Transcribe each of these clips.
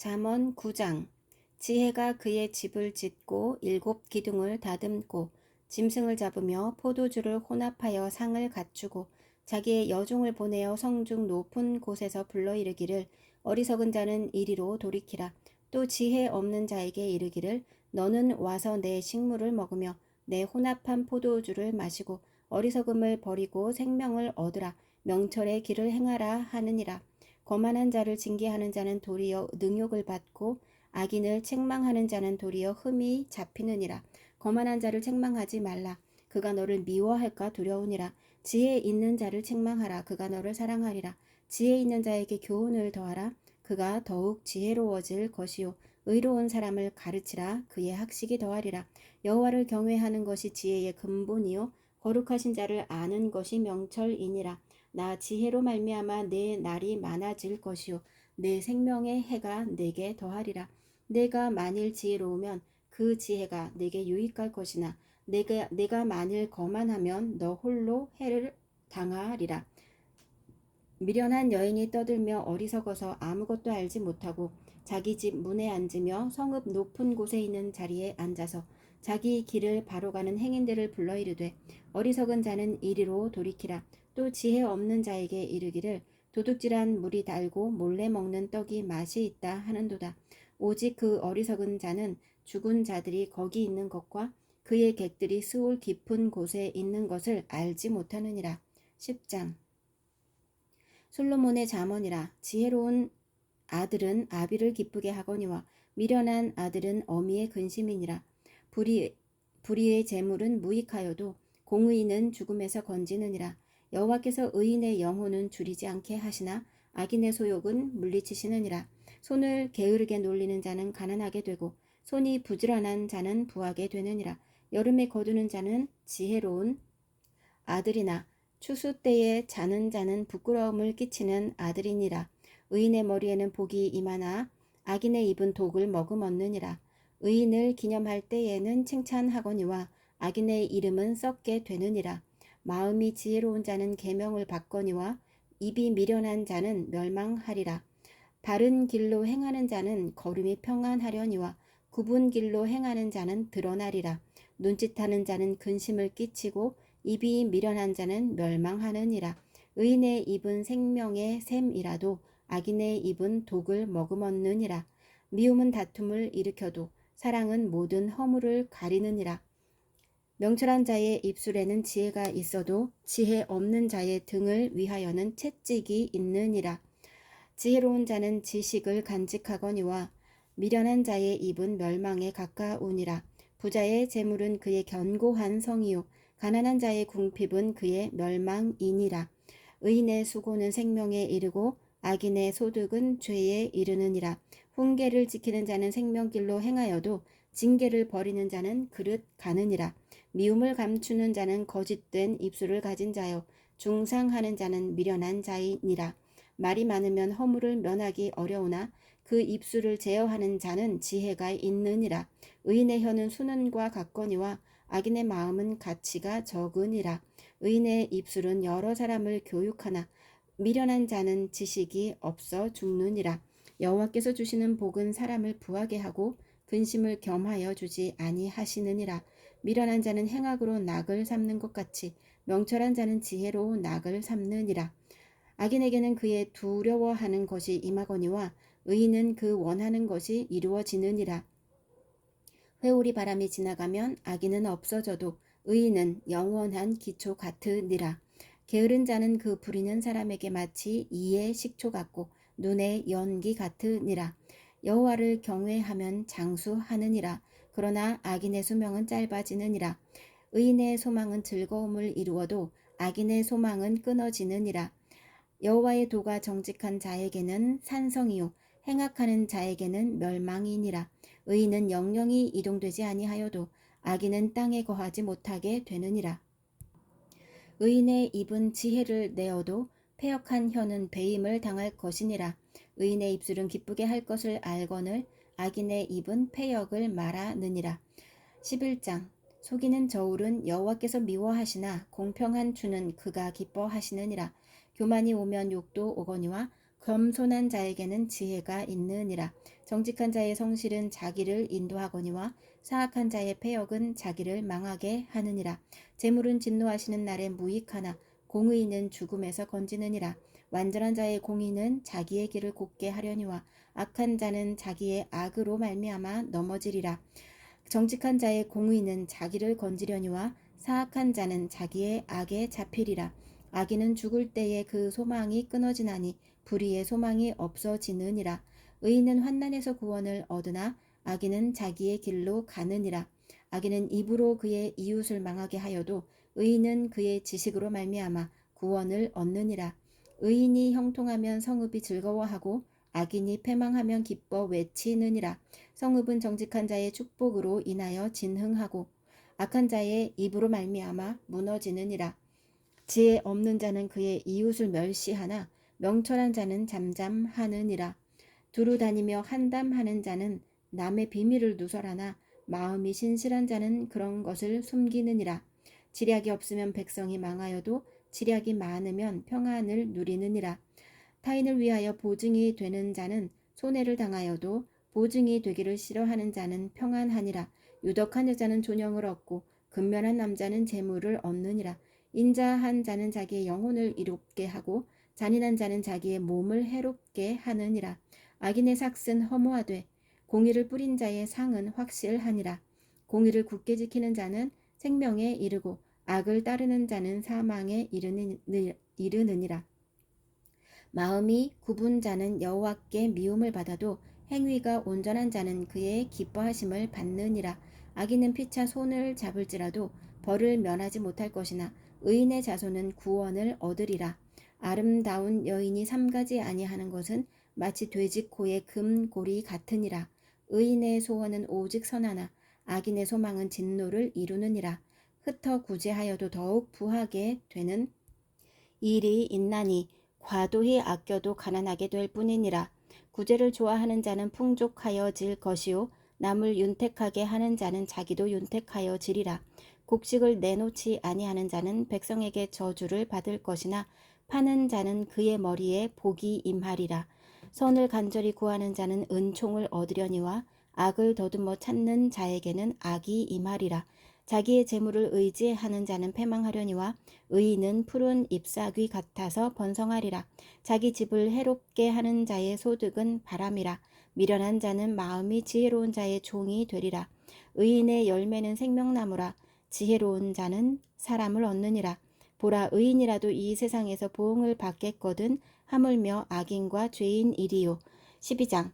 잠언 9장. 지혜가 그의 집을 짓고 7기둥을 다듬고 짐승을 잡으며 포도주를 혼합하여 상을 갖추고 자기의 여종을 보내어 성중 높은 곳에서 불러 이르기를 어리석은 자는 이리로 돌이키라. 또 지혜 없는 자에게 이르기를 너는 와서 내 식물을 먹으며 내 혼합한 포도주를 마시고 어리석음을 버리고 생명을 얻으라. 명철의 길을 행하라 하느니라. 거만한 자를 징계하는 자는 도리어 능욕을 받고 악인을 책망하는 자는 도리어 흠이 잡히느니라. 거만한 자를 책망하지 말라. 그가 너를 미워할까 두려우니라. 지혜 있는 자를 책망하라. 그가 너를 사랑하리라. 지혜 있는 자에게 교훈을 더하라. 그가 더욱 지혜로워질 것이요 의로운 사람을 가르치라. 그의 학식이 더하리라. 여호와를 경외하는 것이 지혜의 근본이요 거룩하신 자를 아는 것이 명철이니라. 나 지혜로 말미암아 내 날이 많아질 것이요 내 생명의 해가 내게 더하리라. 내가 만일 지혜로우면 그 지혜가 내게 유익할 것이나 내가 만일 거만하면 너 홀로 해를 당하리라. 미련한 여인이 떠들며 어리석어서 아무것도 알지 못하고 자기 집 문에 앉으며 성읍 높은 곳에 있는 자리에 앉아서 자기 길을 바로 가는 행인들을 불러 이르되 어리석은 자는 이리로 돌이키라. 또 지혜 없는 자에게 이르기를 도둑질한 물이 달고 몰래 먹는 떡이 맛이 있다 하는도다. 오직 그 어리석은 자는 죽은 자들이 거기 있는 것과 그의 객들이 스올 깊은 곳에 있는 것을 알지 못하느니라. 10장. 솔로몬의 잠언이라. 지혜로운 아들은 아비를 기쁘게 하거니와 미련한 아들은 어미의 근심이니라. 불의의 재물은 무익하여도 공의는 죽음에서 건지느니라. 여호와께서 의인의 영혼은 줄이지 않게 하시나 악인의 소욕은 물리치시느니라. 손을 게으르게 놀리는 자는 가난하게 되고 손이 부지런한 자는 부하게 되느니라. 여름에 거두는 자는 지혜로운 아들이나 추수 때에 자는 자는 부끄러움을 끼치는 아들이니라. 의인의 머리에는 복이 임하나 악인의 입은 독을 머금었느니라. 의인을 기념할 때에는 칭찬하거니와 악인의 이름은 썩게 되느니라. 마음이 지혜로운 자는 계명을 받거니와 입이 미련한 자는 멸망하리라. 바른 길로 행하는 자는 걸음이 평안하려니와 굽은 길로 행하는 자는 드러나리라. 눈짓하는 자는 근심을 끼치고 입이 미련한 자는 멸망하느니라. 의인의 입은 생명의 샘이라도 악인의 입은 독을 머금었느니라. 미움은 다툼을 일으켜도 사랑은 모든 허물을 가리느니라. 명철한 자의 입술에는 지혜가 있어도 지혜 없는 자의 등을 위하여는 채찍이 있느니라. 지혜로운 자는 지식을 간직하거니와 미련한 자의 입은 멸망에 가까우니라. 부자의 재물은 그의 견고한 성이요 가난한 자의 궁핍은 그의 멸망이니라. 의인의 수고는 생명에 이르고 악인의 소득은 죄에 이르느니라. 훈계를 지키는 자는 생명길로 행하여도 징계를 버리는 자는 그릇 가느니라. 미움을 감추는 자는 거짓된 입술을 가진 자요 중상하는 자는 미련한 자이니라. 말이 많으면 허물을 면하기 어려우나 그 입술을 제어하는 자는 지혜가 있느니라. 의인의 혀는 수는과 같거니와 악인의 마음은 가치가 적으니라. 의인의 입술은 여러 사람을 교육하나 미련한 자는 지식이 없어 죽느니라. 여호와께서 주시는 복은 사람을 부하게 하고 근심을 겸하여 주지 아니하시느니라. 미련한 자는 행악으로 낙을 삼는 것 같이 명철한 자는 지혜로 낙을 삼느니라. 악인에게는 그의 두려워하는 것이 임하거니와 의인은 그 원하는 것이 이루어지느니라. 회오리 바람이 지나가면 악인은 없어져도 의인은 영원한 기초 같으니라. 게으른 자는 그 부리는 사람에게 마치 이의 식초 같고 눈의 연기 같으니라. 여호와를 경외하면 장수하느니라. 그러나 악인의 수명은 짧아지느니라. 의인의 소망은 즐거움을 이루어도 악인의 소망은 끊어지느니라. 여호와의 도가 정직한 자에게는 산성이요 행악하는 자에게는 멸망이니라. 의인은 영영이 이동되지 아니하여도 악인은 땅에 거하지 못하게 되느니라. 의인의 입은 지혜를 내어도 패역한 혀는 배임을 당할 것이니라. 의인의 입술은 기쁘게 할 것을 알거늘 악인의 입은 패역을 말하느니라. 11장. 속이는 저울은 여호와께서 미워하시나 공평한 주는 그가 기뻐하시느니라. 교만이 오면 욕도 오거니와 겸손한 자에게는 지혜가 있느니라. 정직한 자의 성실은 자기를 인도하거니와 사악한 자의 패역은 자기를 망하게 하느니라. 재물은 진노하시는 날에 무익하나 공의는 죽음에서 건지느니라. 완전한 자의 공의는 자기의 길을 곱게 하려니와 악한 자는 자기의 악으로 말미암아 넘어지리라. 정직한 자의 공의는 자기를 건지려니와 사악한 자는 자기의 악에 잡히리라. 악인은 죽을 때에 그 소망이 끊어지나니 불의의 소망이 없어지느니라. 의인은 환난에서 구원을 얻으나 악인은 자기의 길로 가느니라. 악인은 입으로 그의 이웃을 망하게 하여도 의인은 그의 지식으로 말미암아 구원을 얻느니라. 의인이 형통하면 성읍이 즐거워하고 악인이 패망하면 기뻐 외치느니라. 성읍은 정직한 자의 축복으로 인하여 진흥하고 악한 자의 입으로 말미암아 무너지느니라. 지혜 없는 자는 그의 이웃을 멸시하나 명철한 자는 잠잠하느니라. 두루 다니며 한담하는 자는 남의 비밀을 누설하나 마음이 신실한 자는 그런 것을 숨기느니라. 지략이 없으면 백성이 망하여도 지략이 많으면 평안을 누리느니라. 타인을 위하여 보증이 되는 자는 손해를 당하여도 보증이 되기를 싫어하는 자는 평안하니라. 유덕한 여자는 존영을 얻고 근면한 남자는 재물을 얻느니라. 인자한 자는 자기의 영혼을 이롭게 하고 잔인한 자는 자기의 몸을 해롭게 하느니라. 악인의 삭은 허무하되 공의를 뿌린 자의 상은 확실하니라. 공의를 굳게 지키는 자는 생명에 이르고 악을 따르는 자는 사망에 이르느니라. 마음이 굽은 자는 여호와께 미움을 받아도 행위가 온전한 자는 그의 기뻐하심을 받느니라. 악인은 피차 손을 잡을지라도 벌을 면하지 못할 것이나 의인의 자손은 구원을 얻으리라. 아름다운 여인이 삼가지 아니하는 것은 마치 돼지 코의 금고리 같으니라. 의인의 소원은 오직 선하나 악인의 소망은 진노를 이루느니라. 흩어 구제하여도 더욱 부하게 되는 일이 있나니 과도히 아껴도 가난하게 될 뿐이니라. 구제를 좋아하는 자는 풍족하여질 것이요 남을 윤택하게 하는 자는 자기도 윤택하여지리라. 곡식을 내놓지 아니하는 자는 백성에게 저주를 받을 것이나 파는 자는 그의 머리에 복이 임하리라. 선을 간절히 구하는 자는 은총을 얻으려니와 악을 더듬어 찾는 자에게는 악이 임하리라. 자기의 재물을 의지하는 자는 패망하려니와 의인은 푸른 잎사귀 같아서 번성하리라. 자기 집을 해롭게 하는 자의 소득은 바람이라. 미련한 자는 마음이 지혜로운 자의 종이 되리라. 의인의 열매는 생명나무라. 지혜로운 자는 사람을 얻느니라. 보라, 의인이라도 이 세상에서 보응을 받겠거든 하물며 악인과 죄인이리요. 12장.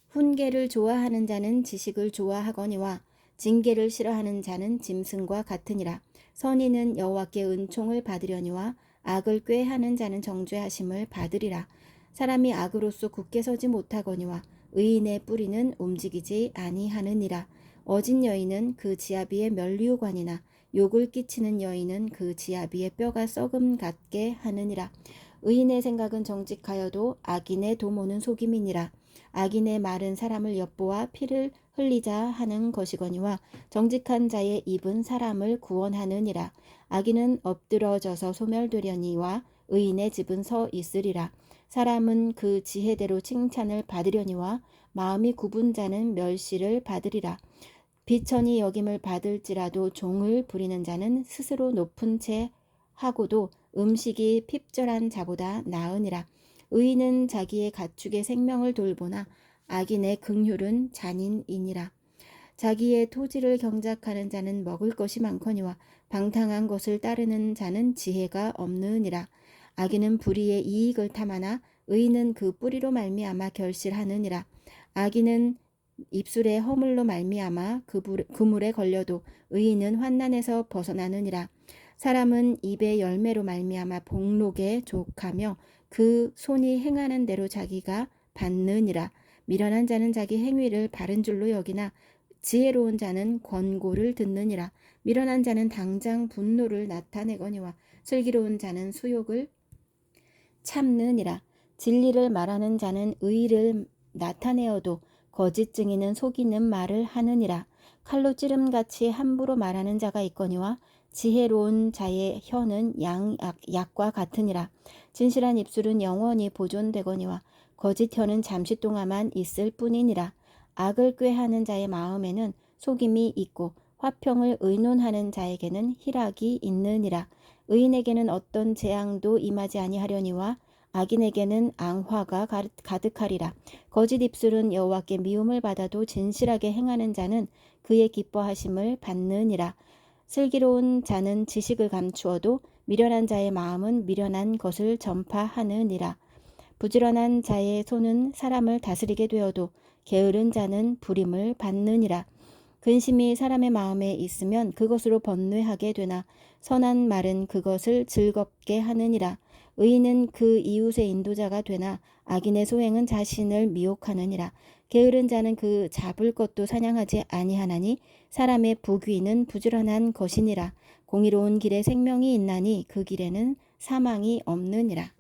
훈계를 좋아하는 자는 지식을 좋아하거니와 징계를 싫어하는 자는 짐승과 같으니라. 선인은 여호와께 은총을 받으려니와 악을 꾀하는 자는 정죄하심을 받으리라. 사람이 악으로서 굳게 서지 못하거니와 의인의 뿌리는 움직이지 아니하느니라. 어진 여인은 그 지아비의 면류관이나 욕을 끼치는 여인은 그 지아비의 뼈가 썩음 같게 하느니라. 의인의 생각은 정직하여도 악인의 도모는 속임이니라. 악인의 말은 사람을 엿보아 피를 흘리자 하는 것이거니와 정직한 자의 입은 사람을 구원하느니라. 악인은 엎드러져서 소멸되려니와 의인의 집은 서 있으리라. 사람은 그 지혜대로 칭찬을 받으려니와 마음이 굽은 자는 멸시를 받으리라. 비천이 여김을 받을지라도 종을 부리는 자는 스스로 높은 채 하고도 음식이 핍절한 자보다 나으니라. 의인은 자기의 가축의 생명을 돌보나 악인의 긍휼은 잔인이니라. 자기의 토지를 경작하는 자는 먹을 것이 많거니와 방탕한 것을 따르는 자는 지혜가 없느니라. 악인은 불의의 이익을 탐하나 의인은 그 뿌리로 말미암아 결실하느니라. 악인은 입술의 허물로 말미암아 그물에 걸려도 의인은 환난에서 벗어나느니라. 사람은 입의 열매로 말미암아 복록에 족하며 그 손이 행하는 대로 자기가 받느니라. 미련한 자는 자기 행위를 바른 줄로 여기나 지혜로운 자는 권고를 듣느니라. 미련한 자는 당장 분노를 나타내거니와 슬기로운 자는 수욕을 참느니라. 진리를 말하는 자는 의를 나타내어도 거짓 증인은 속이는 말을 하느니라. 칼로 찌름같이 함부로 말하는 자가 있거니와 지혜로운 자의 혀는 약과 같으니라. 진실한 입술은 영원히 보존되거니와 거짓 혀는 잠시 동안만 있을 뿐이니라. 악을 꾀하는 자의 마음에는 속임이 있고 화평을 의논하는 자에게는 희락이 있느니라. 의인에게는 어떤 재앙도 임하지 아니하려니와 악인에게는 앙화가 가득하리라. 거짓 입술은 여호와께 미움을 받아도 진실하게 행하는 자는 그의 기뻐하심을 받느니라. 슬기로운 자는 지식을 감추어도 미련한 자의 마음은 미련한 것을 전파하느니라. 부지런한 자의 손은 사람을 다스리게 되어도 게으른 자는 부림을 받느니라. 근심이 사람의 마음에 있으면 그것으로 번뇌하게 되나 선한 말은 그것을 즐겁게 하느니라. 의인은 그 이웃의 인도자가 되나 악인의 소행은 자신을 미혹하느니라. 게으른 자는 그 잡을 것도 사냥하지 아니하나니 사람의 부귀는 부지런한 것이니라. 공의로운 길에 생명이 있나니 그 길에는 사망이 없느니라.